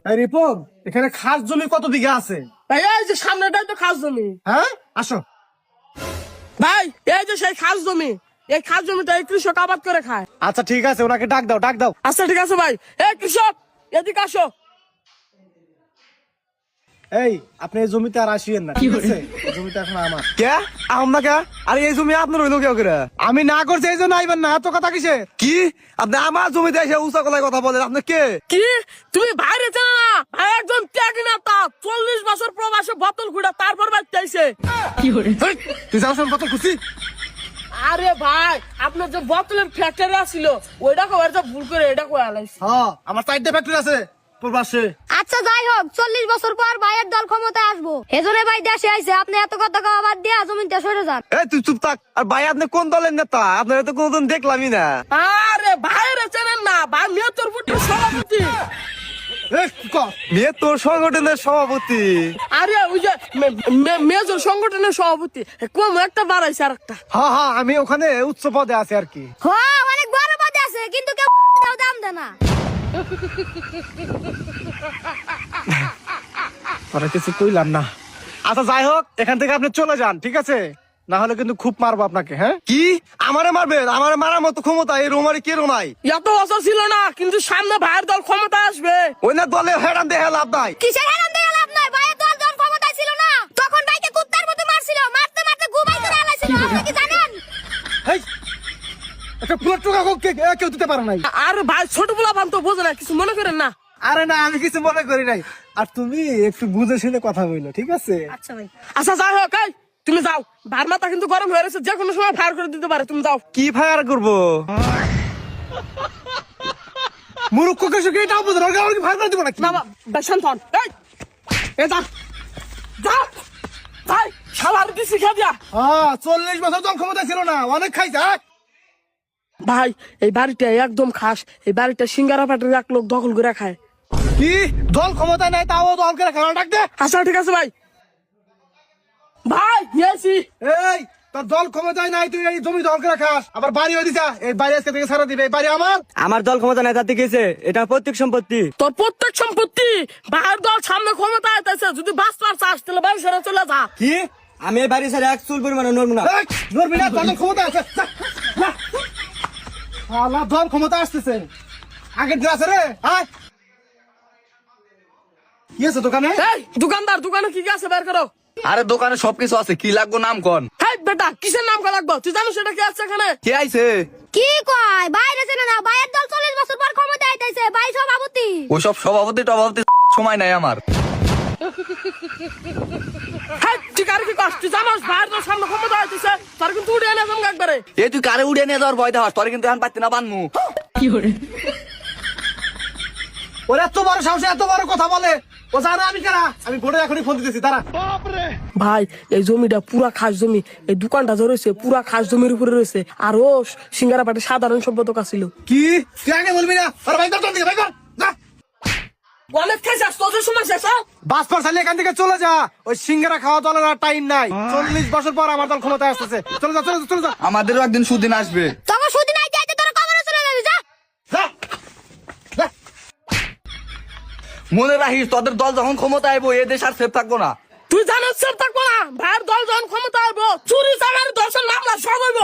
রিপন, এখানে খাস জমি কত বিঘা আছে? ভাই এই যে সামনেটাই তো খাস জমি। হ্যাঁ, আসো। ভাই এই যে সেই খাস জমি, এই খাস জমিটা এই কৃষক আবাদ করে খায়। আচ্ছা ঠিক আছে, ওনাকে ডাক দাও, ডাক দাও। আচ্ছা ঠিক আছে ভাই। এই কৃষক এদিকে আসো। এই, আপনি এই জমিতে আর আসিয়েন না, ঠিক আছে? এই জমিটা এখন আমার। কে আমরা কে? আরে এই জমি আপনার হইলো কে করে? আমি না করছি এই জন্য আইবেন না, এত কথা কিসে? কি আপনি আমার জমিতে এসে উঁচা গলায় কথা বলেন? আপনি কে? কি তুমি বাইরে চেনো না? ভাই একজন ত্যাগী নেতা, 40 বছর প্রবাসে বোতল খুঁড়া তারপর বাড়তে আইছে। এই, তুই যাও শোন, কত খুশি। আরে ভাই আপনার যে বোতলের ফ্যাক্টরি ছিল ওইটা কবার যে ভুল করে এটা কয়ে আলাইছে। হ্যাঁ, আমার 4টা ফ্যাক্টরি আছে প্রবাসে। আচ্ছা যাই হোক, 40 বছর পর ভাইয়ের দল ক্ষমতায় আসবো, এজন্য ভাই দেশে আইছে। আপনি এত কথা কওয়া বাদ দিয়ে জমিতে সরে যান। এই তুই চুপ থাক। আর ভাই আপনি কোন দলের নেতা? আপনার তো কোনদিন দেখলামই না। আরে ভাইরে চেনেন না? ভাই মেয়র ফুটের সভাপতি। এই, কর। মেয়ে তোর সংগঠনের সভাপতি? আরে ওই যে মেজর সংগঠনের সভাপতি কম একটা বাড়াইছে আর একটা। হ্যাঁ হ্যাঁ, আমি ওখানে উচ্চ পদে আছি আর কি। হ্যাঁ, অনেক বড় পদে আছে, কিন্তু কেউ দাম দেয় না। তোরা কিছু কইলাম না। আচ্ছা যাই হোক, এখান থেকে আপনি চলে যান, ঠিক আছে? না হলে কিন্তু খুব মারবো আপনাকে। হ্যাঁ, কি আমারে মারবেন? আমারে মারার মতো ক্ষমতা এই রোমারি কে রোমাই? এত বছর ছিল না, কিন্তু সামনে ভাইয়ের দল ক্ষমতা আসবে। ওই না দলে হেরান দেহে লাভ নাই। কিসের হেরান দিয়ে লাভ নাই? ভাইয়ের দল যখন ক্ষমতায় ছিল না, তখন ভাইকে কুত্তার মতো মারছিল, মারতে মারতে গুবাই করে আলাইছিল। আপনি কি জানেন? এই, একটা ফুলের টোকা কেউ দিতে পারে নাই। আর ভাই ছোট পোলা পান তো বোঝে না, কিছু মনে করেন না। আরে না, আমি কিছু মনে করি নাই। আর তুমি একটু বুঝে শুনে কথা বললো, ঠিক আছে? আচ্ছা ভাই। আচ্ছা যাই হোক, এই তুমি যাও। ভার মাথা কিন্তু গরম হয়ে গেছে, যে কোনো সময় ফায়ার করে দিতে পারে। তুমি যাও। কি ফায়ার করবো? মুরুক্ষ কেসে এটাও বুঝে না, ওকে ভাই করে দিব নাকি? না বেশন থন। এই যা যা ভাই, শালার কি শিখা দিয়া। হ্যাঁ, 40 বছর দল ক্ষমতা ছিল না, অনেক খাইছে। হ্যাঁ? ভাই এই বাড়িটা একদম খাস। এই বাড়িটা সিঙ্গারা পাটের এক লোক দখল করে খায়। কি দল ক্ষমতা নাই, তাও দল করে খাওয়া? ডাক দে। আচ্ছা ঠিক আছে ভাই। ভাই নিয়েছি। এই, তোর দল ক্ষমতায় নাই, তুই এই জমি দল করে খাস, আবার বাড়ি হয়ে দিছা। এই বাড়ি আজকে থেকে ছাড়া দিবে, এই বাড়ি আমার। আমার দল ক্ষমতা নাই তাতে গেছে, এটা প্রত্যেক সম্পত্তি। তোর প্রত্যেক সম্পত্তি। ভাইয়ের দল সামনে ক্ষমতা আইতেছে, যদি বাঁচবার চাস তাহলে বাড়ি ছেড়ে চলে যা। কি আমি এই বাড়ি ছেড়ে এক চুল পরিমাণে নড়বো না। এই, নড়বি না, তোর দল ক্ষমতা আছে। যা, যা। শালা দল ক্ষমতা আসতেছে, আগের দিন আছে রে। আয়, কি আছে দোকানে? এই দোকানদার, দোকানে কি কি আছে বের করো। আরে দোকানে সবকিছু আছে, কি লাগবো নাম কন। হেই বেটা, কিসের নাম লাগবে? তুই জানিস সেটা কি আছে এখানে? কে আইছে? কি কয়? বাইরে চেনে না? ভাইয়ের দল 40 বছর পর ক্ষমতায় আইতাছে, ভাই সভাপতি। ওসব সভাপতি টভাপতি সময় নাই আমার। হেই তুই কার কি কস? তুই জানিস ভাইয়ের দল সামনে ক্ষমতা আইতেছে, তার কিন্তু উড়ে এনে জমা একবারে। এই তুই কারে উড়িয়ে নিয়ে যাওয়ার ভয় দেখাস? তোর কিন্তু এখন পাচ্ছি না বানমু। ওর এত বড় সাহস, এত বড় কথা বলে। ও জানে আমি কারা? আমি বোর্ডে এখনই ফোন দিতেছি, দাঁড়া। ভাই এই জমিটা পুরা খাস জমি। এই দোকানটা যে রয়েছে পুরা খাস জমির উপরে রয়েছে। আর ও সিঙ্গারা পাটে সাধারণ সম্পাদক ছিল। কি তুই আগে বলবি না? আরে ভাই কর, দিকে ভাই কর, যা। অনেক খাইছিস, তোদের সময় শেষ। বাস পর চালিয়ে এখান থেকে চলে যা। ওই সিঙ্গারা খাওয়া দলের আর টাইম নাই। 40 বছর পর আমার দল ক্ষমতায় আসতেছে। চলে যা, চলে যা, চলে যা। আমাদেরও একদিন সুদিন আসবে। তখন সুদিন আইতে আইতে তোরা কবরে চলে যাবি। যা। যা, যা। মনে রাখিস তোদের দল যখন ক্ষমতা আইবো এ দেশ আর সেফ থাকবো না। তুই জানিস সেফ থাকবো না? ভাইয়ের দল যখন ক্ষমতা আসবো, চুরি চামারি দর্শন মামলা সব হইব।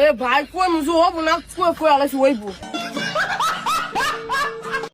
এ ভাই কই মুজু হবো না, কই আলাইছি হইব।